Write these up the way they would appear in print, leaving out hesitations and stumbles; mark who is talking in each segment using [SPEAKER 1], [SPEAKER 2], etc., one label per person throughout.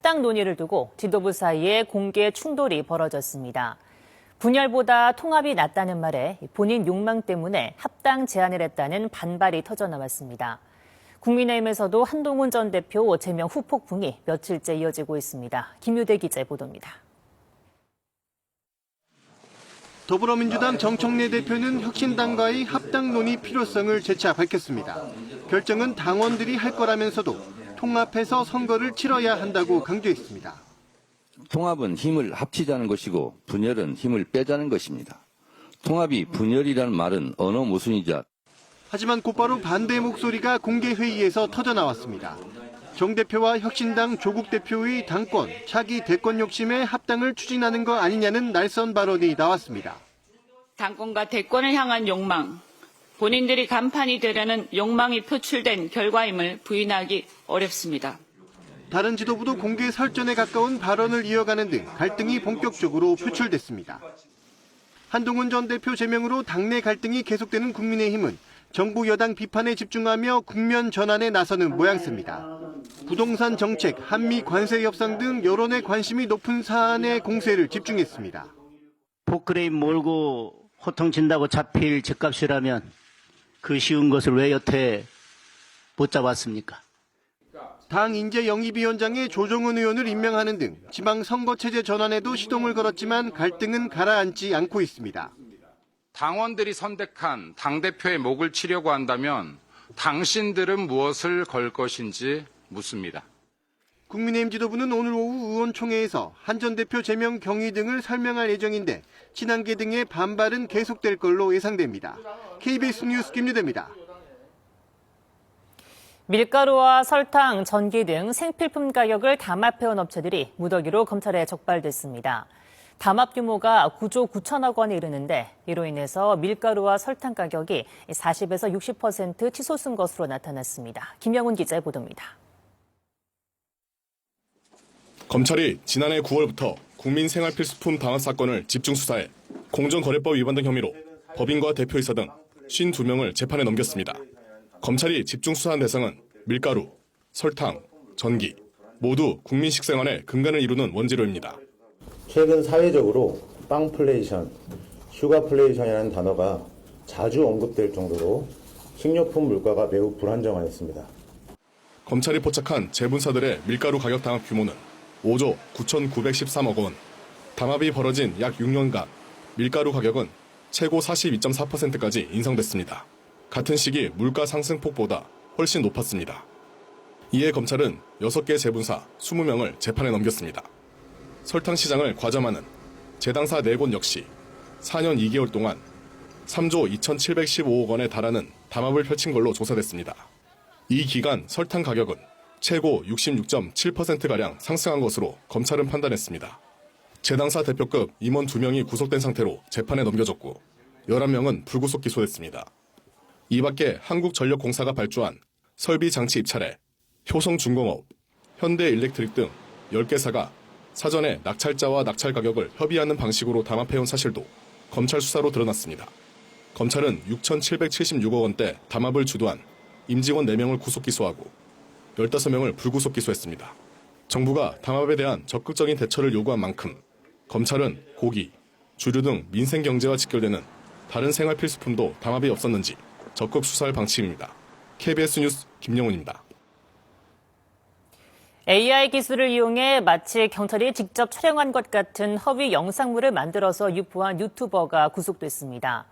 [SPEAKER 1] 합당 논의를 두고 지도부 사이에 공개 충돌이 벌어졌습니다. 분열보다 통합이 낫다는 말에 본인 욕망 때문에 합당 제안을 했다는 반발이 터져나왔습니다. 국민의힘에서도 한동훈 전 대표 제명 후폭풍이 며칠째 이어지고 있습니다. 김유대 기자의 보도입니다.
[SPEAKER 2] 더불어민주당 정청래 대표는 혁신당과의 합당 논의 필요성을 재차 밝혔습니다. 결정은 당원들이 할 거라면서도 통합해서 선거를 치러야 한다고 강조했습니다.
[SPEAKER 3] 통합은 힘을 합치자는 것이고 분열은 힘을 빼자는 것입니다. 통합이 분열이라는 말은 언어 모순이자.
[SPEAKER 2] 하지만 곧바로 반대 목소리가 공개회의에서 터져나왔습니다. 정 대표와 혁신당 조국 대표의 당권, 차기 대권 욕심에 합당을 추진하는 거 아니냐는 날선 발언이 나왔습니다.
[SPEAKER 4] 당권과 대권을 향한 욕망, 본인들이 간판이 되려는 욕망이 표출된 결과임을 부인하기 어렵습니다.
[SPEAKER 2] 다른 지도부도 공개 설전에 가까운 발언을 이어가는 등 갈등이 본격적으로 표출됐습니다. 한동훈 전 대표 제명으로 당내 갈등이 계속되는 국민의힘은 정부 여당 비판에 집중하며 국면 전환에 나서는 모양새입니다. 부동산 정책, 한미 관세 협상 등 여론의 관심이 높은 사안에 공세를 집중했습니다.
[SPEAKER 5] 포크레인 몰고 호통친다고 잡힐 집값이라면 그 쉬운 것을 왜 여태 못 잡았습니까?
[SPEAKER 2] 당 인재영입위원장에 조정은 의원을 임명하는 등 지방선거체제 전환에도 시동을 걸었지만 갈등은 가라앉지 않고 있습니다.
[SPEAKER 6] 당원들이 선택한 당대표의 목을 치려고 한다면 당신들은 무엇을 걸 것인지 묻습니다.
[SPEAKER 2] 국민의힘 지도부는 오늘 오후 의원총회에서 한 전 대표 제명 경위 등을 설명할 예정인데 친한계 등의 반발은 계속될 걸로 예상됩니다. KBS 뉴스 김유대입니다.
[SPEAKER 1] 밀가루와 설탕, 전기 등 생필품 가격을 담합해온 업체들이 무더기로 검찰에 적발됐습니다. 담합 규모가 9조 9천억 원에 이르는데 이로 인해서 밀가루와 설탕 가격이 40에서 60% 치솟은 것으로 나타났습니다. 김영훈 기자의 보도입니다.
[SPEAKER 7] 검찰이 지난해 9월부터 국민 생활필수품 담합 사건을 집중 수사해 공정거래법 위반 등 혐의로 법인과 대표이사 등 52명을 재판에 넘겼습니다. 검찰이 집중 수사한 대상은 밀가루, 설탕, 전기 모두 국민 식생활의 근간을 이루는 원재료입니다.
[SPEAKER 8] 최근 사회적으로 빵플레이션, 슈가플레이션이라는 단어가 자주 언급될 정도로 식료품 물가가 매우 불안정하였습니다.
[SPEAKER 7] 검찰이 포착한 재분사들의 밀가루 가격 담합 규모는 5조 9,913억 원. 담합이 벌어진 약 6년간 밀가루 가격은 최고 42.4%까지 인상됐습니다. 같은 시기 물가 상승폭보다 훨씬 높았습니다. 이에 검찰은 6개 재분사 20명을 재판에 넘겼습니다. 설탕 시장을 과점하는 재당사 4곳 역시 4년 2개월 동안 3조 2,715억 원에 달하는 담합을 펼친 걸로 조사됐습니다. 이 기간 설탕 가격은 최고 66.7%가량 상승한 것으로 검찰은 판단했습니다. 재당사 대표급 임원 2명이 구속된 상태로 재판에 넘겨졌고 11명은 불구속 기소됐습니다. 이 밖에 한국전력공사가 발주한 설비장치 입찰에 효성중공업, 현대일렉트릭 등 10개사가 사전에 낙찰자와 낙찰 가격을 협의하는 방식으로 담합해온 사실도 검찰 수사로 드러났습니다. 검찰은 6,776억 원대 담합을 주도한 임직원 4명을 구속 기소하고 15명을 불구속 기소했습니다. 정부가 담합에 대한 적극적인 대처를 요구한 만큼 검찰은 고기, 주류 등 민생 경제와 직결되는 다른 생활 필수품도 담합이 없었는지 적극 수사할 방침입니다. KBS 뉴스 김영훈입니다.
[SPEAKER 1] AI 기술을 이용해 마치 경찰이 직접 촬영한 것 같은 허위 영상물을 만들어서 유포한 유튜버가 구속됐습니다.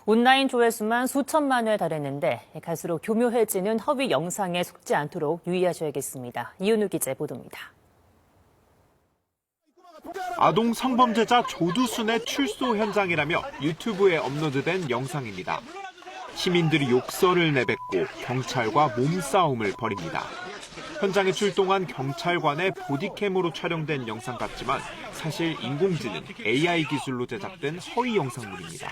[SPEAKER 1] 온라인 조회수만 수천만 회에 달했는데 갈수록 교묘해지는 허위 영상에 속지 않도록 유의하셔야겠습니다. 이은우 기자의 보도입니다.
[SPEAKER 9] 아동 성범죄자 조두순의 출소 현장이라며 유튜브에 업로드된 영상입니다. 시민들이 욕설을 내뱉고 경찰과 몸싸움을 벌입니다. 현장에 출동한 경찰관의 보디캠으로 촬영된 영상 같지만 사실 인공지능 AI 기술로 제작된 허위 영상물입니다.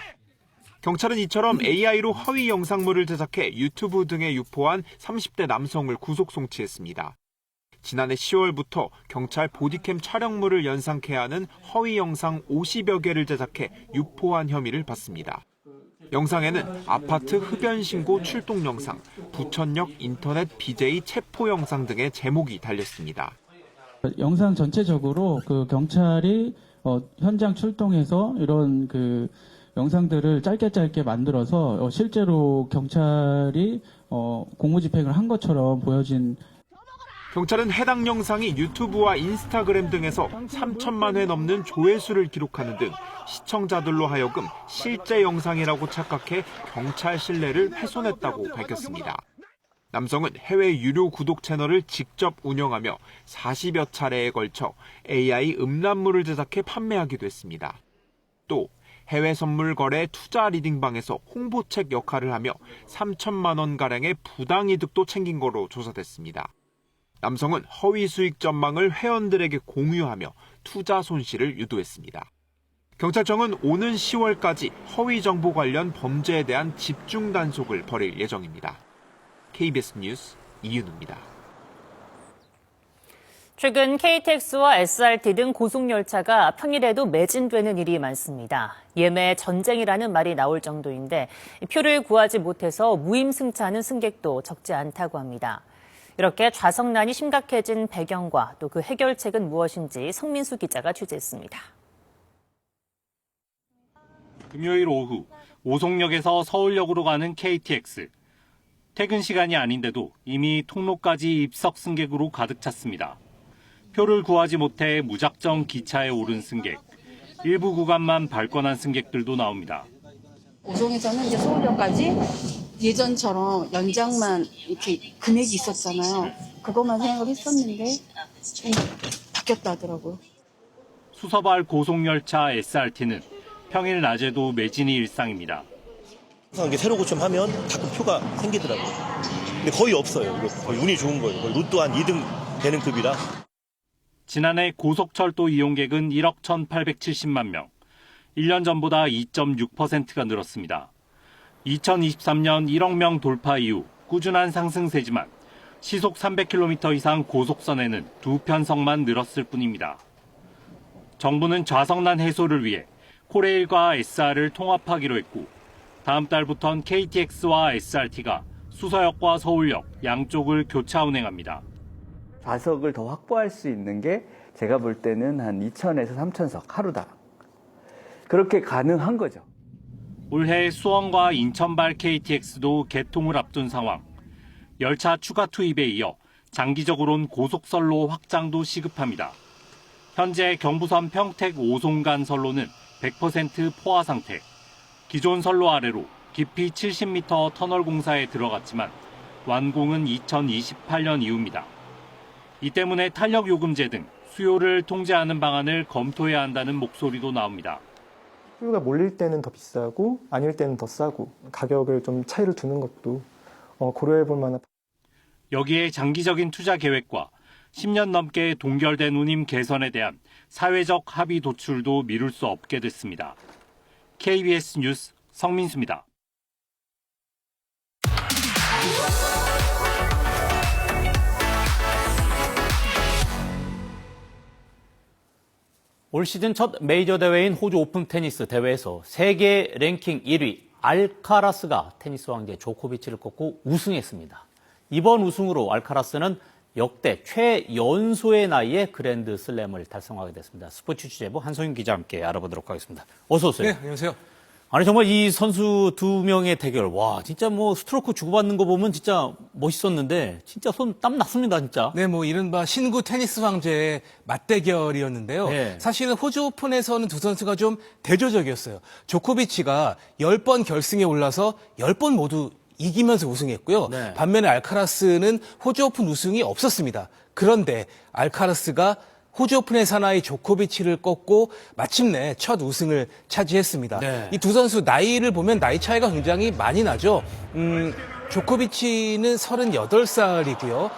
[SPEAKER 9] 경찰은 이처럼 AI로 허위 영상물을 제작해 유튜브 등에 유포한 30대 남성을 구속 송치했습니다. 지난해 10월부터 경찰 보디캠 촬영물을 연상케 하는 허위 영상 50여 개를 제작해 유포한 혐의를 받습니다. 영상에는 아파트 흡연 신고 출동 영상, 부천역 인터넷 BJ 체포 영상 등의 제목이 달렸습니다.
[SPEAKER 10] 영상 전체적으로 그 경찰이 현장 출동해서 이런 그 영상들을 짧게 만들어서 실제로 경찰이 공무집행을 한 것처럼 보여진.
[SPEAKER 9] 경찰은 해당 영상이 유튜브와 인스타그램 등에서 3천만 회 넘는 조회수를 기록하는 등 시청자들로 하여금 실제 영상이라고 착각해 경찰 신뢰를 훼손했다고 밝혔습니다. 남성은 해외 유료 구독 채널을 직접 운영하며 40여 차례에 걸쳐 AI 음란물을 제작해 판매하기도 했습니다. 또 해외 선물 거래 투자 리딩방에서 홍보책 역할을 하며 3천만 원가량의 부당이득도 챙긴 거로 조사됐습니다. 남성은 허위 수익 전망을 회원들에게 공유하며 투자 손실을 유도했습니다. 경찰청은 오는 10월까지 허위 정보 관련 범죄에 대한 집중 단속을 벌일 예정입니다. KBS 뉴스 이윤우입니다.
[SPEAKER 1] 최근 KTX와 SRT 등 고속열차가 평일에도 매진되는 일이 많습니다. 예매 전쟁이라는 말이 나올 정도인데 표를 구하지 못해서 무임승차하는 승객도 적지 않다고 합니다. 이렇게 좌석난이 심각해진 배경과 또 그 해결책은 무엇인지 성민수 기자가 취재했습니다.
[SPEAKER 11] 금요일 오후 오송역에서 서울역으로 가는 KTX. 퇴근 시간이 아닌데도 이미 통로까지 입석 승객으로 가득 찼습니다. 표를 구하지 못해 무작정 기차에 오른 승객. 일부 구간만 발권한 승객들도 나옵니다.
[SPEAKER 12] 오송에서는 이제 서울역까지 예전처럼 연장만 이렇게 금액이 있었잖아요. 그것만 생각을 했었는데 좀 바뀌었다 하더라고요.
[SPEAKER 11] 수서발 고속열차 SRT는 평일 낮에도 매진이 일상입니다.
[SPEAKER 13] 이게 새로 고침하면 가끔 표가 생기더라고요. 근데 거의 없어요. 이거 거의 운이 좋은 거예요. 거의 로또 한 2등 되는 급이라.
[SPEAKER 11] 지난해 고속철도 이용객은 1억 1,870만 명. 1년 전보다 2.6%가 늘었습니다. 2023년 1억 명 돌파 이후 꾸준한 상승세지만 시속 300km 이상 고속선에는 2편석만 늘었을 뿐입니다. 정부는 좌석난 해소를 위해 코레일과 SR을 통합하기로 했고 다음 달부터는 KTX와 SRT가 수서역과 서울역 양쪽을 교차 운행합니다.
[SPEAKER 14] 좌석을 더 확보할 수 있는 게 제가 볼 때는 한 2,000에서 3,000석 하루당. 그렇게 가능한 거죠.
[SPEAKER 11] 올해 수원과 인천발 KTX도 개통을 앞둔 상황. 열차 추가 투입에 이어 장기적으로는 고속선로 확장도 시급합니다. 현재 경부선 평택 오송 간 선로는 100% 포화 상태. 기존 선로 아래로 깊이 70m 터널 공사에 들어갔지만 완공은 2028년 이후입니다. 이 때문에 탄력 요금제 등 수요를 통제하는 방안을 검토해야 한다는 목소리도 나옵니다.
[SPEAKER 15] 수요가 몰릴 때는 더 비싸고 아닐 때는 더 싸고 가격을 좀 차이를 두는 것도 고려해 볼 만한.
[SPEAKER 11] 여기에 장기적인 투자 계획과 10년 넘게 동결된 운임 개선에 대한 사회적 합의 도출도 미룰 수 없게 됐습니다. KBS 뉴스 성민수입니다.
[SPEAKER 16] 올 시즌 첫 메이저 대회인 호주 오픈 테니스 대회에서 세계 랭킹 1위 알카라스가 테니스 왕제 조코비치를 꺾고 우승했습니다. 이번 우승으로 알카라스는 역대 최연소의 나이에 그랜드 슬램을 달성하게 됐습니다. 스포츠 취재부 한소윤 기자와 함께 알아보도록 하겠습니다. 어서 오세요.
[SPEAKER 17] 네, 안녕하세요.
[SPEAKER 16] 아니 정말 이 선수 두 명의 대결, 와 진짜 뭐 스트로크 주고받는 거 보면 진짜 멋있었는데 진짜 손 땀 났습니다 진짜.
[SPEAKER 17] 네, 뭐 이른바 신구 테니스 황제의 맞대결이었는데요.
[SPEAKER 16] 네.
[SPEAKER 17] 사실은 호주 오픈에서는 두 선수가 좀 대조적이었어요. 조코비치가 10번 결승에 올라서 10번 모두 이기면서 우승했고요.
[SPEAKER 16] 네.
[SPEAKER 17] 반면에 알카라스는 호주 오픈 우승이 없었습니다. 그런데 알카라스가 호주 오픈의 사나이 조코비치를 꺾고 마침내 첫 우승을 차지했습니다.
[SPEAKER 16] 네.
[SPEAKER 17] 이 두 선수 나이를 보면 나이 차이가 굉장히 많이 나죠. 조코비치는 38살이고요.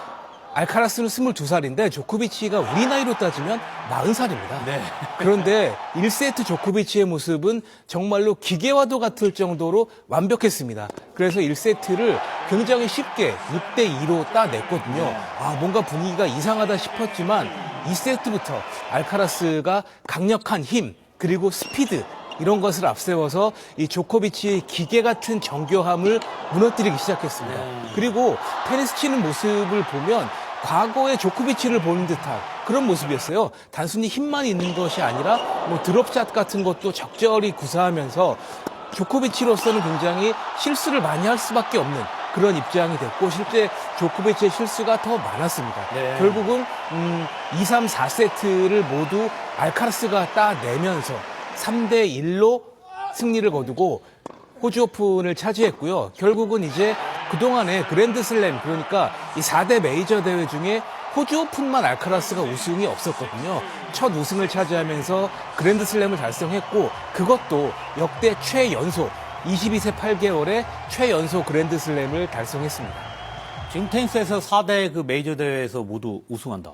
[SPEAKER 17] 알카라스는 22살인데 조코비치가 우리 나이로 따지면 40살입니다.
[SPEAKER 16] 네.
[SPEAKER 17] 그런데 1세트 조코비치의 모습은 정말로 기계와도 같을 정도로 완벽했습니다. 그래서 1세트를 굉장히 쉽게 6대2로 따냈거든요. 아, 뭔가 분위기가 이상하다 싶었지만 2세트부터 알카라스가 강력한 힘 그리고 스피드 이런 것을 앞세워서 이 조코비치의 기계 같은 정교함을 무너뜨리기 시작했습니다. 그리고 테니스 치는 모습을 보면 과거의 조코비치를 보는 듯한 그런 모습이었어요. 단순히 힘만 있는 것이 아니라 뭐 드롭샷 같은 것도 적절히 구사하면서 조코비치로서는 굉장히 실수를 많이 할 수밖에 없는 그런 입장이 됐고 실제 조코비치의 실수가 더 많았습니다.
[SPEAKER 16] 네.
[SPEAKER 17] 결국은 2, 3, 4세트를 모두 알카라스가 따내면서 3대1로 승리를 거두고 호주 오픈을 차지했고요. 결국은 이제 그동안의 그랜드슬램, 그러니까 이 4대 메이저 대회 중에 호주 오픈만 알카라스가 우승이 없었거든요. 첫 우승을 차지하면서 그랜드슬램을 달성했고 그것도 역대 최연소 22세 8개월의 최연소 그랜드슬램을 달성했습니다.
[SPEAKER 16] 지금 테니스에서 4대 그 메이저 대회에서 모두 우승한다.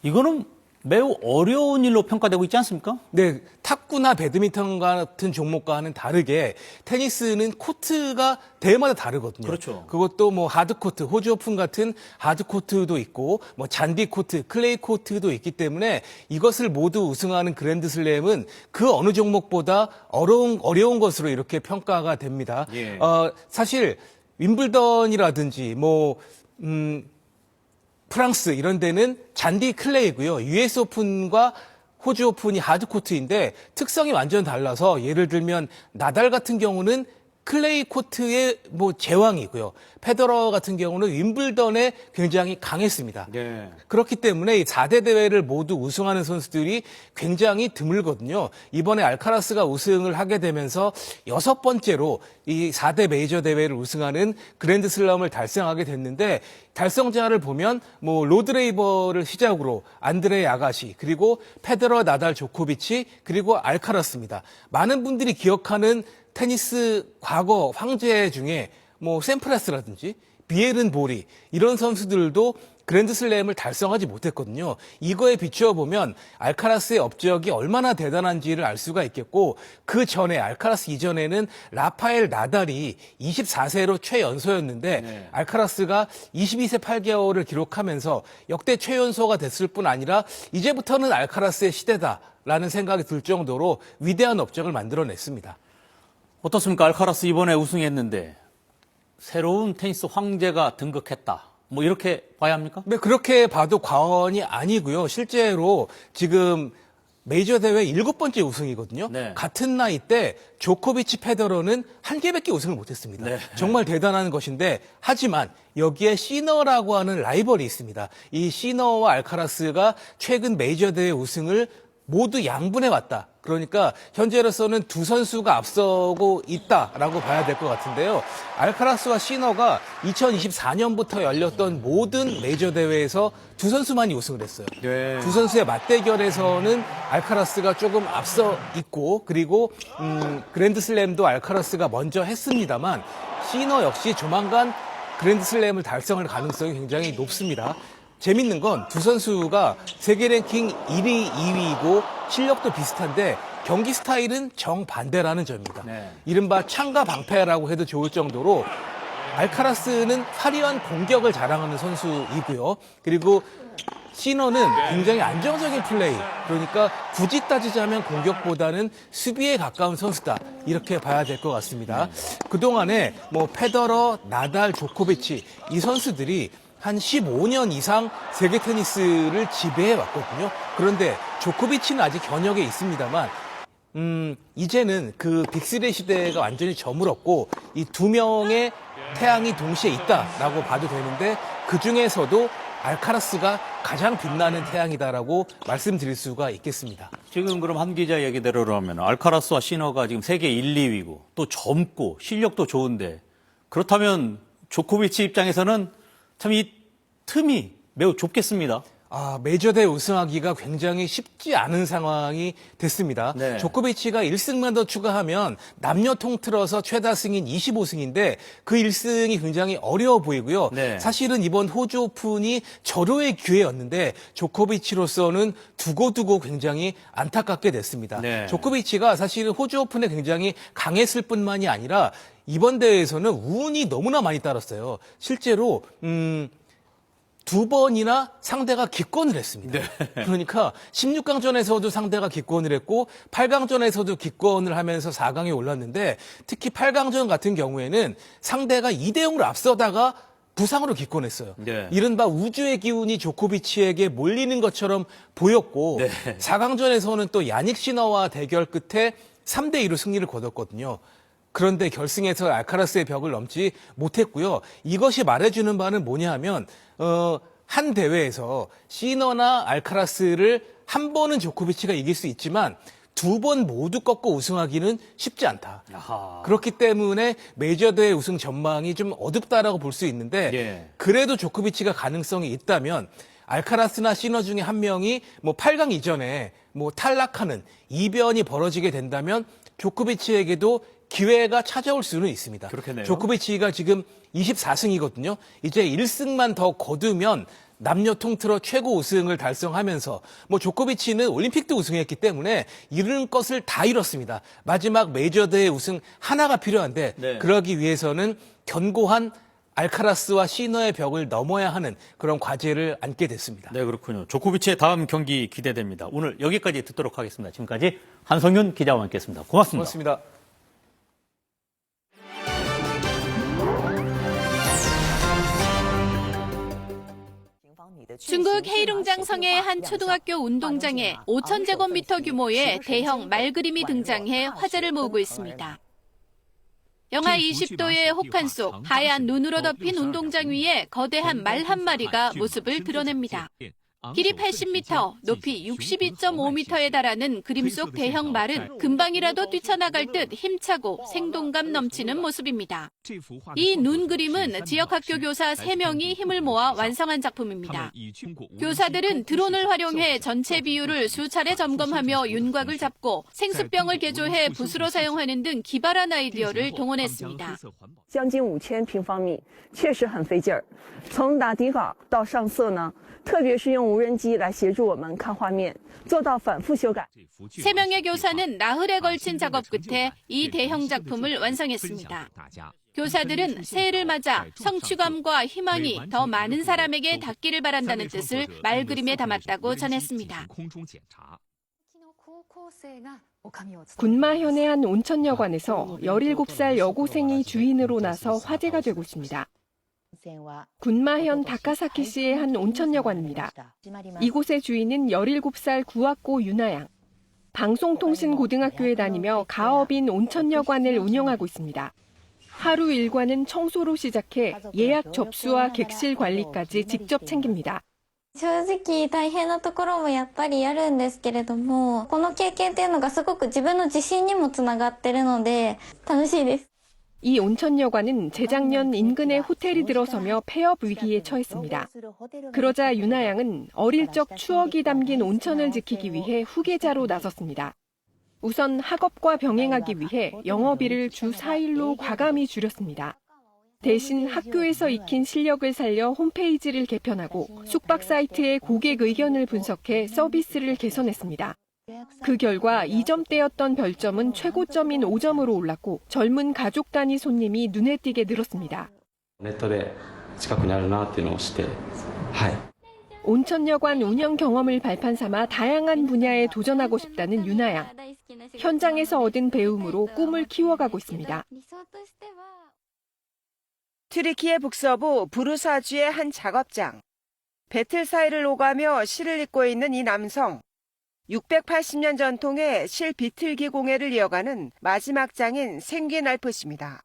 [SPEAKER 16] 이거는 매우 어려운 일로 평가되고 있지 않습니까?
[SPEAKER 17] 네, 탁구나 배드민턴 같은 종목과는 다르게 테니스는 코트가 대회마다 다르거든요.
[SPEAKER 16] 그렇죠.
[SPEAKER 17] 그것도 뭐 하드코트, 호주 오픈 같은 하드코트도 있고 뭐 잔디 코트, 클레이 코트도 있기 때문에 이것을 모두 우승하는 그랜드슬램은 그 어느 종목보다 어려운 것으로 이렇게 평가가 됩니다.
[SPEAKER 16] 예.
[SPEAKER 17] 사실 윈블던이라든지 프랑스 이런 데는 잔디 클레이고요. US 오픈과 호주 오픈이 하드코트인데 특성이 완전 달라서 예를 들면 나달 같은 경우는 클레이 코트의 제왕이고요. 페더러 같은 경우는 윈블던에 굉장히 강했습니다.
[SPEAKER 16] 네.
[SPEAKER 17] 그렇기 때문에 이 4대 대회를 모두 우승하는 선수들이 굉장히 드물거든요. 이번에 알카라스가 우승을 하게 되면서 6번째로 이 4대 메이저 대회를 우승하는 그랜드슬램을 달성하게 됐는데 달성자를 보면 로드레이버를 시작으로 안드레 아가시 그리고 페더러, 나달, 조코비치 그리고 알카라스입니다. 많은 분들이 기억하는 테니스 과거 황제 중에 샘프라스라든지 비에른 보리 이런 선수들도 그랜드슬램을 달성하지 못했거든요. 이거에 비추어 보면 알카라스의 업적이 얼마나 대단한지를 알 수가 있겠고 그 전에 알카라스 이전에는 라파엘 나달이 24세로 최연소였는데
[SPEAKER 16] 네.
[SPEAKER 17] 알카라스가 22세 8개월을 기록하면서 역대 최연소가 됐을 뿐 아니라 이제부터는 알카라스의 시대다라는 생각이 들 정도로 위대한 업적을 만들어냈습니다.
[SPEAKER 16] 어떻습니까? 알카라스 이번에 우승했는데 새로운 테니스 황제가 등극했다. 이렇게 봐야 합니까?
[SPEAKER 17] 네, 그렇게 봐도 과언이 아니고요. 실제로 지금 메이저 대회 7번째 우승이거든요.
[SPEAKER 16] 네.
[SPEAKER 17] 같은 나이 때 조코비치, 페더러는 한 개밖에 우승을 못했습니다.
[SPEAKER 16] 네.
[SPEAKER 17] 정말 대단한 것인데 하지만 여기에 시너라고 하는 라이벌이 있습니다. 이 시너와 알카라스가 최근 메이저 대회 우승을 모두 양분해 왔다. 그러니까 현재로서는 두 선수가 앞서고 있다라고 봐야 될 것 같은데요. 알카라스와 시너가 2024년부터 열렸던 모든 메이저 대회에서 두 선수만이 우승을 했어요.
[SPEAKER 16] 네.
[SPEAKER 17] 두 선수의 맞대결에서는 알카라스가 조금 앞서 있고 그리고 그랜드슬램도 알카라스가 먼저 했습니다만 시너 역시 조만간 그랜드슬램을 달성할 가능성이 굉장히 높습니다. 재밌는 건 두 선수가 세계 랭킹 1위, 2위이고 실력도 비슷한데 경기 스타일은 정반대라는 점입니다.
[SPEAKER 16] 네.
[SPEAKER 17] 이른바 창가 방패라고 해도 좋을 정도로 알카라스는 화려한 공격을 자랑하는 선수이고요. 그리고 시너는 굉장히 안정적인 플레이, 그러니까 굳이 따지자면 공격보다는 수비에 가까운 선수다. 이렇게 봐야 될 것 같습니다. 그동안에 페더러, 나달, 조코비치 이 선수들이 한 15년 이상 세계 테니스를 지배해 왔거든요. 그런데 조코비치는 아직 현역에 있습니다만 이제는 그 빅3 시대가 완전히 저물었고 이 두 명의 태양이 동시에 있다라고 봐도 되는데 그중에서도 알카라스가 가장 빛나는 태양이다라고 말씀드릴 수가 있겠습니다.
[SPEAKER 16] 지금 그럼 한 기자 얘기대로라면 알카라스와 시너가 지금 세계 1, 2위고 또 젊고 실력도 좋은데 그렇다면 조코비치 입장에서는 참 이 틈이 매우 좁겠습니다.
[SPEAKER 17] 메이저 대회 우승하기가 굉장히 쉽지 않은 상황이 됐습니다.
[SPEAKER 16] 네.
[SPEAKER 17] 조코비치가 1승만 더 추가하면 남녀 통틀어서 최다 승인 25승인데 그 1승이 굉장히 어려워 보이고요.
[SPEAKER 16] 네.
[SPEAKER 17] 사실은 이번 호주 오픈이 절호의 기회였는데 조코비치로서는 두고두고 굉장히 안타깝게 됐습니다.
[SPEAKER 16] 네.
[SPEAKER 17] 조코비치가 사실은 호주 오픈에 굉장히 강했을 뿐만이 아니라 이번 대회에서는 운이 너무나 많이 따랐어요. 실제로 두 번이나 상대가 기권을 했습니다.
[SPEAKER 16] 네.
[SPEAKER 17] 그러니까 16강전에서도 상대가 기권을 했고 8강전에서도 기권을 하면서 4강에 올랐는데 특히 8강전 같은 경우에는 상대가 2대 0으로 앞서다가 부상으로 기권했어요.
[SPEAKER 16] 네.
[SPEAKER 17] 이른바 우주의 기운이 조코비치에게 몰리는 것처럼 보였고
[SPEAKER 16] 네.
[SPEAKER 17] 4강전에서는 또 야닉 시너와 대결 끝에 3대2로 승리를 거뒀거든요. 그런데 결승에서 알카라스의 벽을 넘지 못했고요. 이것이 말해주는 바는 뭐냐 하면 한 대회에서 시너나 알카라스를 한 번은 조코비치가 이길 수 있지만 2번 모두 꺾고 우승하기는 쉽지 않다.
[SPEAKER 16] 아하.
[SPEAKER 17] 그렇기 때문에 메이저대회 우승 전망이 좀 어둡다라고 볼 수 있는데
[SPEAKER 16] 예.
[SPEAKER 17] 그래도 조코비치가 가능성이 있다면 알카라스나 시너 중에 한 명이 뭐 8강 이전에 뭐 탈락하는 이변이 벌어지게 된다면 조코비치에게도 기회가 찾아올 수는 있습니다.
[SPEAKER 16] 그렇겠네요.
[SPEAKER 17] 조코비치가 지금 24승이거든요. 이제 1승만 더 거두면 남녀 통틀어 최고 우승을 달성하면서 뭐 조코비치는 올림픽도 우승했기 때문에 이룬 것을 다 이뤘습니다. 마지막 메이저대회 우승 하나가 필요한데
[SPEAKER 16] 네.
[SPEAKER 17] 그러기 위해서는 견고한 알카라스와 시너의 벽을 넘어야 하는 그런 과제를 안게 됐습니다.
[SPEAKER 16] 네, 그렇군요. 조코비치의 다음 경기 기대됩니다. 오늘 여기까지 듣도록 하겠습니다. 지금까지 한성윤 기자와 함께했습니다. 고맙습니다.
[SPEAKER 17] 고맙습니다.
[SPEAKER 18] 중국 헤이룽장 성의 한 초등학교 운동장에 5,000제곱미터 규모의 대형 말그림이 등장해 화제를 모으고 있습니다. 영하 20도의 혹한 속 하얀 눈으로 덮인 운동장 위에 거대한 말 한 마리가 모습을 드러냅니다. 길이 80m, 높이 62.5m에 달하는 그림 속 대형 말은 금방이라도 뛰쳐나갈 듯 힘차고 생동감 넘치는 모습입니다. 이 눈 그림은 지역 학교 교사 3명이 힘을 모아 완성한 작품입니다. 교사들은 드론을 활용해 전체 비율을 수차례 점검하며 윤곽을 잡고 생수병을 개조해 붓으로 사용하는 등 기발한 아이디어를 동원했습니다.
[SPEAKER 19] 将近5000平方米，确实很费劲儿。从打底稿到上色呢，特别是用无人机来协助我们看画面，做到反复修改。
[SPEAKER 18] 3명의 교사는 나흘에 걸친 작업 끝에 이 대형 작품을 완성했습니다. 교사들은 새해를 맞아 성취감과 희망이 더 많은 사람에게 닿기를 바란다는 뜻을 말그림에 담았다고 전했습니다.
[SPEAKER 20] 군마현의 한 온천여관에서 17살 여고생이 주인으로 나서 화제가 되고 있습니다. 군마현 다카사키시의 한 온천여관입니다. 이곳의 주인은 17살 구학고 유나양. 방송통신고등학교에 다니며 가업인 온천여관을 운영하고 있습니다. 하루 일과는 청소로 시작해 예약 접수와 객실 관리까지 직접 챙깁니다.
[SPEAKER 21] 正直大変なところもやっぱりあるんですけれども、この経験っていうのがすごく自分の自信にもつながってるので楽しいです。
[SPEAKER 20] 이 온천여관은 재작년 인근에 호텔이 들어서며 폐업 위기에 처했습니다. 그러자 유나양은 어릴 적 추억이 담긴 온천을 지키기 위해 후계자로 나섰습니다. 우선 학업과 병행하기 위해 영어비를 주 4일로 과감히 줄였습니다. 대신 학교에서 익힌 실력을 살려 홈페이지를 개편하고 숙박 사이트의 고객 의견을 분석해 서비스를 개선했습니다. 그 결과 2점대였던 별점은 최고점인 5점으로 올랐고 젊은 가족 단위 손님이 눈에 띄게 늘었습니다. 온천여관 운영 경험을 발판 삼아 다양한 분야에 도전하고 싶다는 유나양. 현장에서 얻은 배움으로 꿈을 키워가고 있습니다.
[SPEAKER 22] 튀르키예 북서부 부르사주의 한 작업장. 배틀 사이를 오가며 실을 잇고 있는 이 남성. 680년 전통의 실 비틀기 공예를 이어가는 마지막 장인 생긴 알프십니다.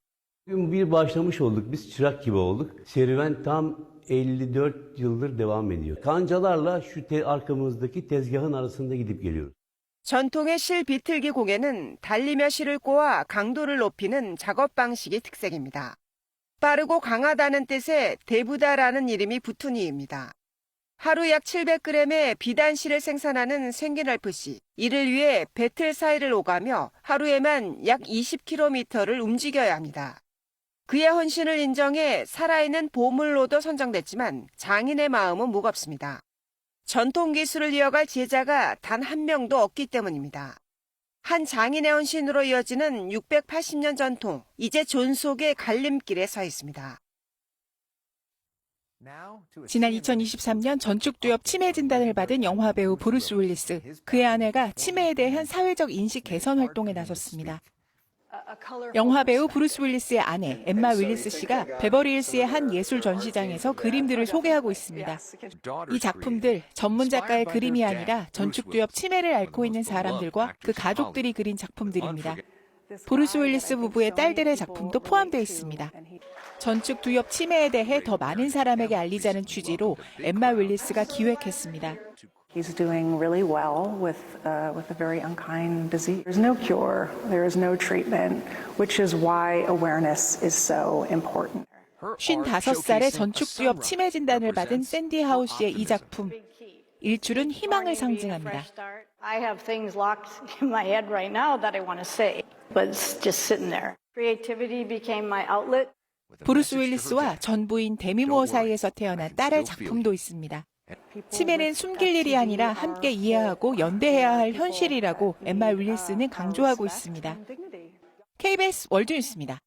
[SPEAKER 23] Bugün bir başlamış olduk. Biz çırak gibi olduk. Serüven tam 54 yıldır devam ediyor. Kancalarla şu arkamızdaki tezgahın arasında gidip geliyoruz.
[SPEAKER 22] 전통의 실 비틀기 공예는 달리며 실을 꼬아 강도를 높이는 작업 방식이 특색입니다. 빠르고 강하다는 뜻의 대부다라는 이름이 붙은 이유입니다. 하루 약 700g의 비단실을 생산하는 생긴알프씨. 이를 위해 배틀 사이를 오가며 하루에만 약 20km를 움직여야 합니다. 그의 헌신을 인정해 살아있는 보물로도 선정됐지만 장인의 마음은 무겁습니다. 전통 기술을 이어갈 제자가 단 한 명도 없기 때문입니다. 한 장인의 헌신으로 이어지는 680년 전통, 이제 존속의 갈림길에 서 있습니다.
[SPEAKER 24] 지난 2023년 전축두엽 치매 진단을 받은 영화배우 브루스 윌리스. 그의 아내가 치매에 대한 사회적 인식 개선 활동에 나섰습니다. 영화 배우 브루스 윌리스의 아내 엠마 윌리스 씨가 베버리힐스의 한 예술 전시장에서 그림들을 소개하고 있습니다. 이 작품들 전문 작가의 그림이 아니라 전축두엽 치매를 앓고 있는 사람들과 그 가족들이 그린 작품들입니다. 브루스 윌리스 부부의 딸들의 작품도 포함되어 있습니다. 전축두엽 치매에 대해 더 많은 사람에게 알리자는 취지로 엠마 윌리스가 기획했습니다.
[SPEAKER 3] He's doing really well with a very unkind disease. There's no cure, there is no treatment, which is why awareness is so important.
[SPEAKER 24] 55살의 전축두엽 치매 진단을 받은 샌디 하우 씨의 이 작품. 일출은 희망을 상징합니다.
[SPEAKER 4] I have things locked in my head right now that I want to say, but it's just sitting there. Creativity became my outlet.
[SPEAKER 24] 브루스 윌리스와 전 부인 데미 무어 사이에서 태어난 딸의 작품도 있습니다. 치매는 숨길 일이 아니라 함께 이해하고 연대해야 할 현실이라고 엠마 윌리스는 강조하고 있습니다. KBS 월드뉴스입니다.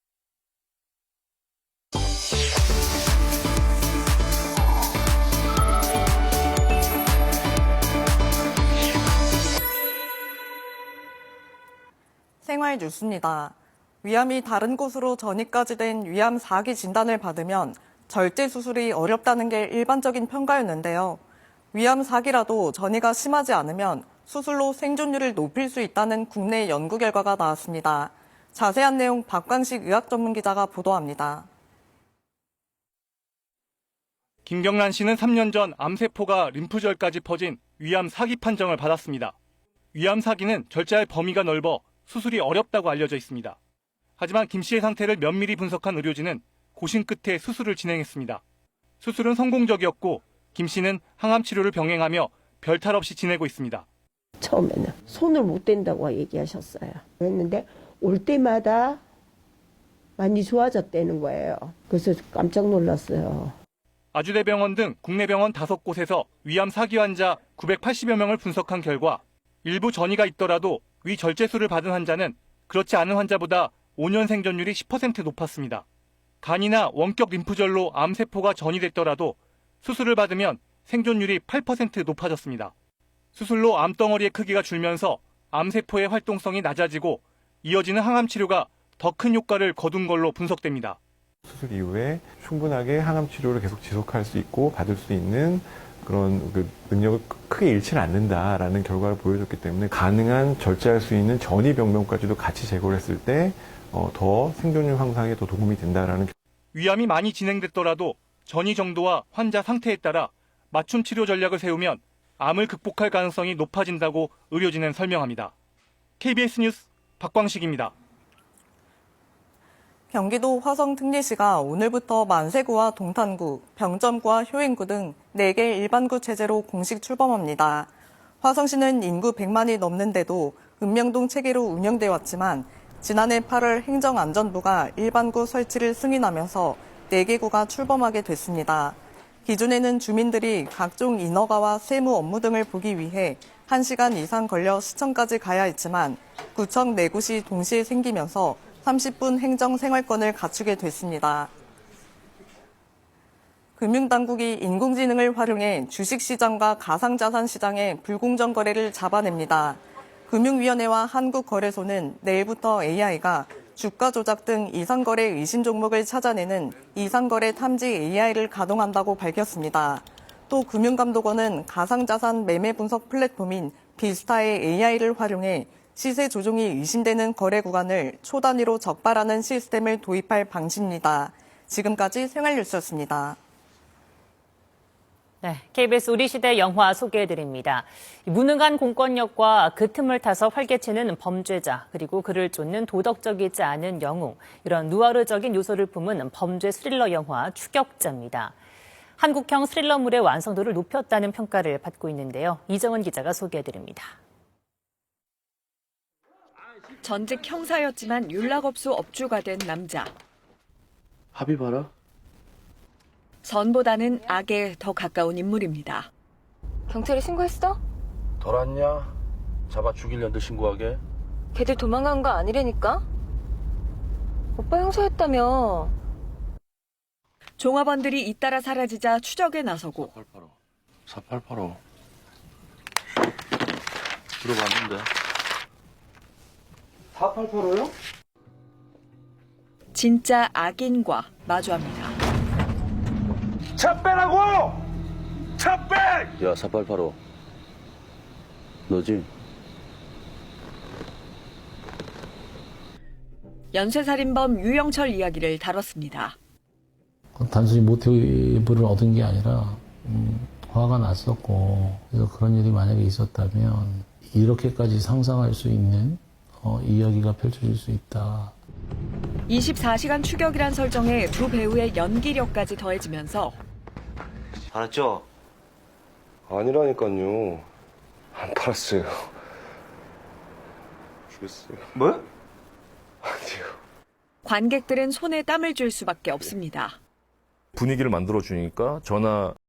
[SPEAKER 5] 생활 뉴스입니다. 위암이 다른 곳으로 전이까지 된 위암 4기 진단을 받으면 절제 수술이 어렵다는 게 일반적인 평가였는데요. 위암 4기라도 전이가 심하지 않으면 수술로 생존율을 높일 수 있다는 국내 연구 결과가 나왔습니다. 자세한 내용 박광식 의학 전문 기자가 보도합니다.
[SPEAKER 11] 김경란 씨는 3년 전 암세포가 림프절까지 퍼진 위암 4기 판정을 받았습니다. 위암 4기는 절제할 범위가 넓어 수술이 어렵다고 알려져 있습니다. 하지만 김 씨의 상태를 면밀히 분석한 의료진은 고심 끝에 수술을 진행했습니다. 수술은 성공적이었고 김 씨는 항암 치료를 병행하며 별탈 없이 지내고 있습니다.
[SPEAKER 6] 처음에는 손을 못 댄다고 얘기하셨어요. 했는데 올 때마다 많이 좋아졌다는 거예요. 그래서 깜짝 놀랐어요.
[SPEAKER 11] 아주대병원 등 국내 병원 5곳에서 위암 4기 환자 980여 명을 분석한 결과 일부 전이가 있더라도 위 절제술을 받은 환자는 그렇지 않은 환자보다 5년 생존율이 10% 높았습니다. 간이나 원격 림프절로 암세포가 전이됐더라도 수술을 받으면 생존율이 8% 높아졌습니다. 수술로 암덩어리의 크기가 줄면서 암세포의 활동성이 낮아지고 이어지는 항암 치료가 더 큰 효과를 거둔 걸로 분석됩니다.
[SPEAKER 25] 수술 이후에 충분하게 항암 치료를 계속 지속할 수 있고 받을 수 있는 그런 능력을 크게 잃지는 않는다라는 결과를 보여줬기 때문에 가능한 절제할 수 있는 전이 병명까지도 같이 제거를 했을 때 더 생존율 향상에 더 도움이 된다라는.
[SPEAKER 11] 위암이 많이 진행됐더라도 전이 정도와 환자 상태에 따라 맞춤 치료 전략을 세우면 암을 극복할 가능성이 높아진다고 의료진은 설명합니다. KBS 뉴스 박광식입니다.
[SPEAKER 5] 경기도 화성특례시가 오늘부터 만세구와 동탄구, 병점구와 효행구 등 4개 일반구 체제로 공식 출범합니다. 화성시는 인구 100만이 넘는데도 읍명동 체계로 운영돼 왔지만 지난해 8월 행정안전부가 일반구 설치를 승인하면서 4개 구가 출범하게 됐습니다. 기존에는 주민들이 각종 인허가와 세무 업무 등을 보기 위해 1시간 이상 걸려 시청까지 가야 했지만 구청 4곳이 동시에 생기면서 30분 행정생활권을 갖추게 됐습니다. 금융당국이 인공지능을 활용해 주식시장과 가상자산시장의 불공정 거래를 잡아냅니다. 금융위원회와 한국거래소는 내일부터 AI가 주가 조작 등 이상거래 의심 종목을 찾아내는 이상거래 탐지 AI를 가동한다고 밝혔습니다. 또 금융감독원은 가상자산 매매 분석 플랫폼인 비스타의 AI를 활용해 시세 조종이 의심되는 거래 구간을 초단위로 적발하는 시스템을 도입할 방침입니다. 지금까지 생활뉴스였습니다.
[SPEAKER 1] 네, KBS 우리 시대 영화 소개해드립니다. 무능한 공권력과 그 틈을 타서 활개치는 범죄자, 그리고 그를 쫓는 도덕적이지 않은 영웅, 이런 누아르적인 요소를 품은 범죄 스릴러 영화 추격자입니다. 한국형 스릴러물의 완성도를 높였다는 평가를 받고 있는데요. 이정은 기자가 소개해드립니다.
[SPEAKER 26] 전직 형사였지만 윤락업소 업주가 된 남자.
[SPEAKER 27] 합의 봐라.
[SPEAKER 26] 선보다는 악에 더 가까운 인물입니다.
[SPEAKER 28] 경찰에 신고했어?
[SPEAKER 27] 덜 왔냐? 잡아 죽이려는데 신고하게.
[SPEAKER 28] 걔들 도망간 거 아니라니까? 오빠 형사였다며.
[SPEAKER 26] 종업원들이 잇따라 사라지자 추적에 나서고.
[SPEAKER 27] 4885. 들어봤는데.
[SPEAKER 28] 4885요?
[SPEAKER 26] 진짜 악인과 마주합니다.
[SPEAKER 27] 차 빼라고! 차 빼! 야, 4885. 너지?
[SPEAKER 26] 연쇄살인범 유영철 이야기를 다뤘습니다.
[SPEAKER 2] 단순히 모티브를 얻은 게 아니라 화가 났었고, 그래서 그런 일이 만약에 있었다면 이렇게까지 상상할 수 있는 이야기가 펼쳐질 수 있다.
[SPEAKER 26] 24시간 추격이란 설정에 두 배우의 연기력까지 더해지면서
[SPEAKER 27] 알았죠? 아니라니까요. 안 팔았어요. 죽였어요. 뭐? 아니요.
[SPEAKER 26] 관객들은 손에 땀을 줄 수밖에 없습니다.
[SPEAKER 27] 분위기를 만들어주니까 저나